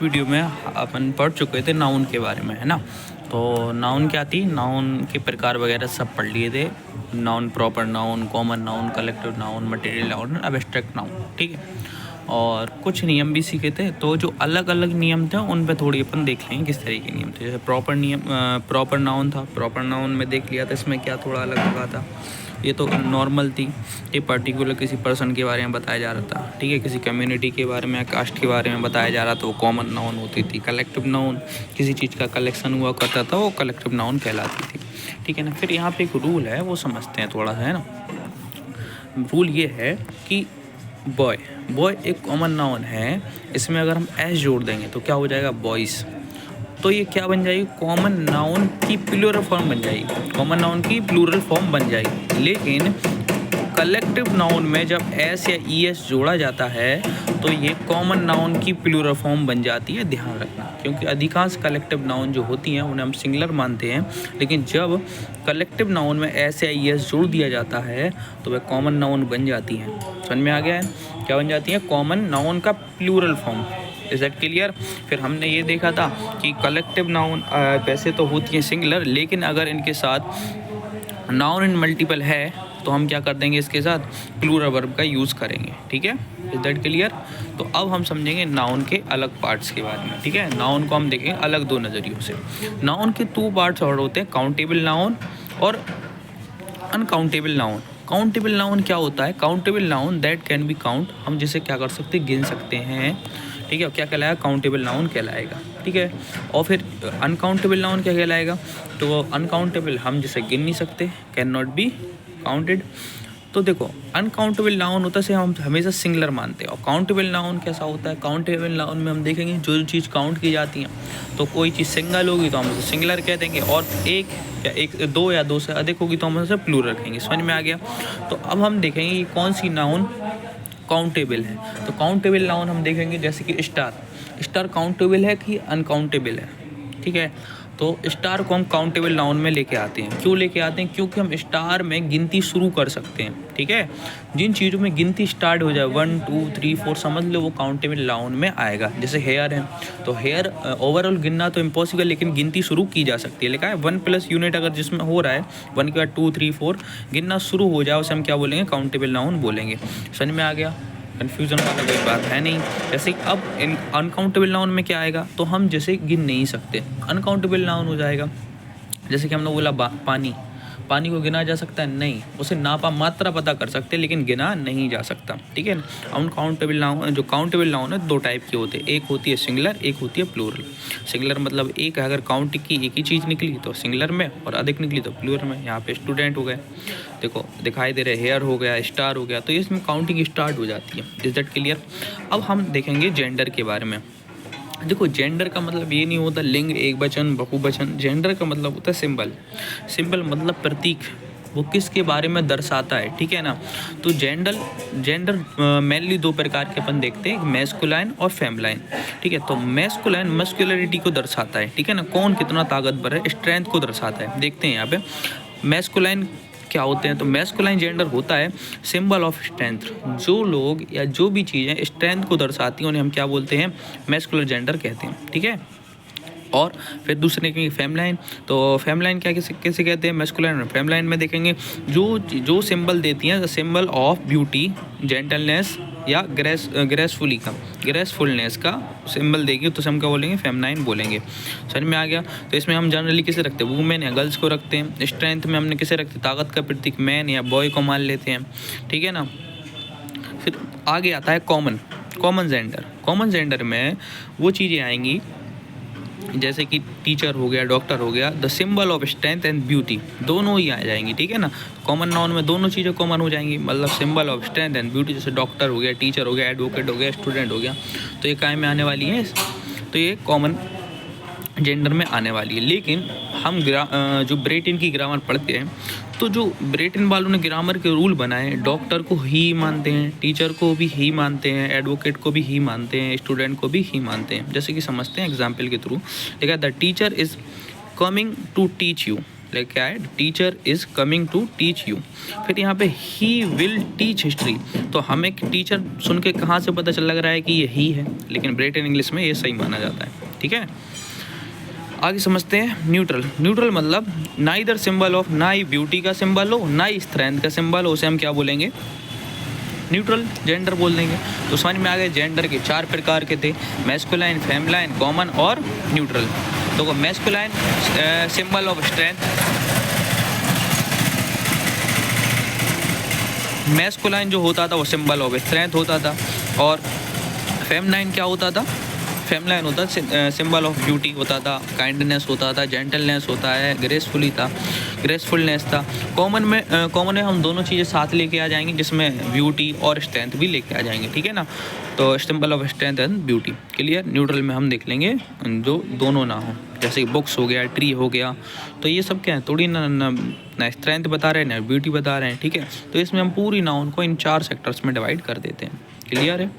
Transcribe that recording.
Video में अपन पढ़ चुके थे नाउन के बारे में, है ना। तो नाउन क्या थी, नाउन के प्रकार वगैरह सब पढ़ लिए थे। Noun, proper noun, common noun, collective noun, material noun, abstract noun, ठीक है। और कुछ नियम भी सीखे थे, तो जो अलग अलग नियम थे उन पे थोड़ी अपन देख लेंगे किस तरह के नियम थे। जैसे प्रॉपर नाउन था, प्रॉपर नाउन में देख लिया था इसमें क्या थोड़ा अलग लगा था। ये तो नॉर्मल थी, ये पर्टिकुलर किसी पर्सन के बारे में बताया जा रहा था, ठीक है, किसी कम्युनिटी के बारे में, कास्ट के बारे में बताया जा रहा था, वो कॉमन नाउन होती थी। कलेक्टिव नाउन किसी चीज़ का कलेक्शन हुआ करता था, वो कलेक्टिव नाउन कहलाती थी, ठीक है ना। फिर यहाँ पे एक रूल है, वो समझते हैं थोड़ा सा, है ना। रूल ये है कि बॉय एक कॉमन नाउन है, इसमें अगर हम एस जोड़ देंगे तो क्या हो जाएगा, बॉयज़। तो ये क्या बन जाएगी, कॉमन नाउन की प्लूरल फॉर्म बन जाएगी, कॉमन नाउन की प्लूरल फॉर्म बन जाएगी। लेकिन कलेक्टिव नाउन में जब एस या ई एस जोड़ा जाता है तो ये कॉमन नाउन की प्लूरल फॉर्म बन जाती है, ध्यान रखना। क्योंकि अधिकांश कलेक्टिव नाउन जो होती हैं उन्हें हम सिंगुलर मानते हैं, लेकिन जब कलेक्टिव नाउन में एस या ई एस जोड़ दिया जाता है तो वह कॉमन नाउन बन जाती हैं। समझ में आ गया है, क्या बन जाती है, कॉमन नाउन का plural form. Is that clear. फिर हमने ये देखा था कि कलेक्टिव नाउन वैसे तो होती है सिंगुलर, लेकिन अगर इनके साथ नाउन इन मल्टीपल है तो हम क्या कर देंगे, इसके साथ प्लूरल वर्ब का यूज़ करेंगे, ठीक है। Is that clear. तो अब हम समझेंगे नाउन के अलग पार्ट्स के बारे में, ठीक है। नाउन को हम देखेंगे अलग दो नज़रियों से। नाउन के 2 पार्ट्स और होते हैं, काउंटेबल नाउन और अनकाउंटेबल नाउन। काउंटेबल नाउन क्या होता है, countable noun that can be count, हम जिसे क्या कर सकते हैं, गिन सकते हैं, ठीक है। क्या कहलाएगा, काउंटेबल नाउन कहलाएगा, ठीक है। और फिर अनकाउंटेबल नाउन क्या कहलाएगा, तो अनकाउंटेबल हम जिसे गिन नहीं सकते, कैन नॉट बी काउंटेड। तो देखो, अनकाउंटेबल नाउन होता है हम हमेशा सिंगुलर मानते हैं, और काउंटेबल नाउन कैसा होता है, काउंटेबल नाउन में हम देखेंगे जो चीज़ काउंट की जाती हैं, तो कोई चीज़ सिंगल होगी तो हम उसे सिंगुलर कह देंगे, और दो या दो से अधिक होगी तो हम उसे प्लूरल रखेंगे। समझ में आ गया। तो अब हम देखेंगे कि कौन सी नाउन काउंटेबल है। तो काउंटेबल नाउन हम देखेंगे जैसे कि स्टार काउंटेबल है कि अनकाउंटेबल है, ठीक है। तो स्टार को हम काउंटेबल नाउन में लेके आते हैं। क्यों लेके आते हैं, क्योंकि हम स्टार में गिनती शुरू कर सकते हैं, ठीक है। जिन चीज़ों में गिनती स्टार्ट हो जाए 1 2 3 4 समझ लो, वो काउंटेबल नाउन में आएगा। जैसे हेयर है, तो हेयर ओवरऑल गिनना तो इम्पॉसिबल, लेकिन गिनती शुरू की जा सकती है। लिखा है 1+ यूनिट अगर जिसमें हो रहा है 1 के बाद 2 3 4 गिनना शुरू हो जाए, उसे हम क्या बोलेंगे, काउंटेबल नाउन बोलेंगे। समझ में आ गया, कन्फ्यूज़न वाला कोई बात है नहीं। जैसे अब इन अनकाउंटेबल नाउन में क्या आएगा, तो हम जैसे गिन नहीं सकते, अनकाउंटेबल नाउन हो जाएगा। जैसे कि हमने बोला पानी को गिना जा सकता है, नहीं, उसे नापा मात्रा पता कर सकते हैं, लेकिन गिना नहीं जा सकता, ठीक है। अनकाउंटेबल नाउन, जो काउंटेबल नाउन है 2 टाइप के होते हैं, एक होती है सिंगुलर, एक होती है प्लूरल। सिंगुलर मतलब एक अगर काउंट की एक ही चीज़ निकली तो सिंगुलर में, और अधिक निकली तो प्लूरल में। यहाँ पे स्टूडेंट हो गए, देखो दिखाई दे रहे, हेयर हो गया, स्टार हो गया, तो इसमें काउंटिंग स्टार्ट हो जाती है। Is that clear. अब हम देखेंगे जेंडर के बारे में। देखो, जेंडर का मतलब ये नहीं होता लिंग, एक वचन, बहुवचन। जेंडर का मतलब होता है सिंबल मतलब प्रतीक, वो किसके बारे में दर्शाता है, ठीक है ना। तो जेंडर मेनली 2 प्रकार के अपन देखते हैं, मैस्कुलाइन और फेमलाइन, ठीक है। तो मैस्कुलाइन मस्कुलरिटी को दर्शाता है, ठीक है ना, कौन कितना ताकतवर है, स्ट्रेंथ को दर्शाता है। देखते हैं यहाँ पे मैस्कुलाइन क्या होते हैं। तो मैस्कुलाइन जेंडर होता है सिंबल ऑफ स्ट्रेंथ, जो लोग या जो भी चीज़ें स्ट्रेंथ को दर्शाती हैं उन्हें हम क्या बोलते हैं, मैस्कुलर जेंडर कहते हैं, ठीक है। और फिर दूसरे की फेमलाइन, तो फेमलाइन क्या कैसे कहते हैं, मैस्कुलाइन और फेमलाइन में देखेंगे जो सिंबल देती हैं, सिंबल ऑफ ब्यूटी, जेंटलनेस या ग्रेसफुलनेस का सिंबल देगी, तो हम क्या बोलेंगे, फेमनाइन बोलेंगे। समझ में आ गया। तो इसमें हम जनरली किसे रखते हैं, वुमेन या गर्ल्स को रखते हैं। स्ट्रेंथ में हमने किसे रखते हैं, ताकत का प्रतीक मैन या बॉय को मान लेते हैं, ठीक है ना। फिर आगे आता है कॉमन जेंडर में वो चीज़ें आएंगी जैसे कि टीचर हो गया, डॉक्टर हो गया, the symbol of strength and beauty, दोनों ही आ जाएंगी, ठीक है ना। कॉमन नाउन में दोनों चीज़ें कॉमन हो जाएंगी, मतलब symbol of strength and beauty, जैसे डॉक्टर हो गया, टीचर हो गया, एडवोकेट हो गया, स्टूडेंट हो गया, तो ये काय में आने वाली है, तो ये कॉमन जेंडर में आने वाली है। लेकिन हम जो ब्रेटन की ग्रामर पढ़ते हैं, तो जो ब्रेटन वालों ने ग्रामर के रूल बनाए, डॉक्टर को ही मानते हैं, टीचर को भी ही मानते हैं, एडवोकेट को भी ही मानते हैं, स्टूडेंट को भी ही मानते हैं। जैसे कि समझते हैं एग्जाम्पल के थ्रू। देखा, the teacher is coming to teach you, लेके आए, teacher is coming to teach you. फिर यहाँ पे ही विल टीच हिस्ट्री, तो हमें टीचर सुन के कहाँ से पता चल लग रहा है कि ये ही है, लेकिन ब्रिटेन इंग्लिश में ये सही माना जाता है। ठीक है, आगे समझते हैं न्यूट्रल। न्यूट्रल मतलब नाइदर सिंबल ऑफ, ना ही ब्यूटी का सिंबल हो ना ही स्ट्रेंथ का सिंबल हो, उसे हम क्या बोलेंगे, न्यूट्रल, जेंडर बोल देंगे। तो समझ में आ गए जेंडर के 4 प्रकार के थे, मैस्कुलाइन, फेमिनाइन, कॉमन और न्यूट्रल। तो masculine symbol of strength, masculine जो होता था वो सिंबल ऑफ स्ट्रेंथ होता था, और फेमिनाइन क्या होता था, फेमिनाइन होता सिंबल ऑफ ब्यूटी होता था, काइंडनेस होता था, जेंटलनेस होता है, ग्रेसफुलनेस था। कॉमन में हम दोनों चीज़ें साथ लेके आ जाएंगे, जिसमें ब्यूटी और स्ट्रेंथ भी लेके आ जाएंगे। ठीक है ना, तो symbol of strength and beauty. Clear, neutral में हम देख लेंगे जो दोनों ना हो, जैसे बुक्स हो गया, ट्री हो गया, तो ये सब क्या है, थोड़ी ना स्ट्रेंथ बता रहे हैं ना ब्यूटी बता रहे हैं। ठीक है, तो इसमें हम पूरी नाउन को इन 4 सेक्टर्स में डिवाइड कर देते हैं। क्लियर है।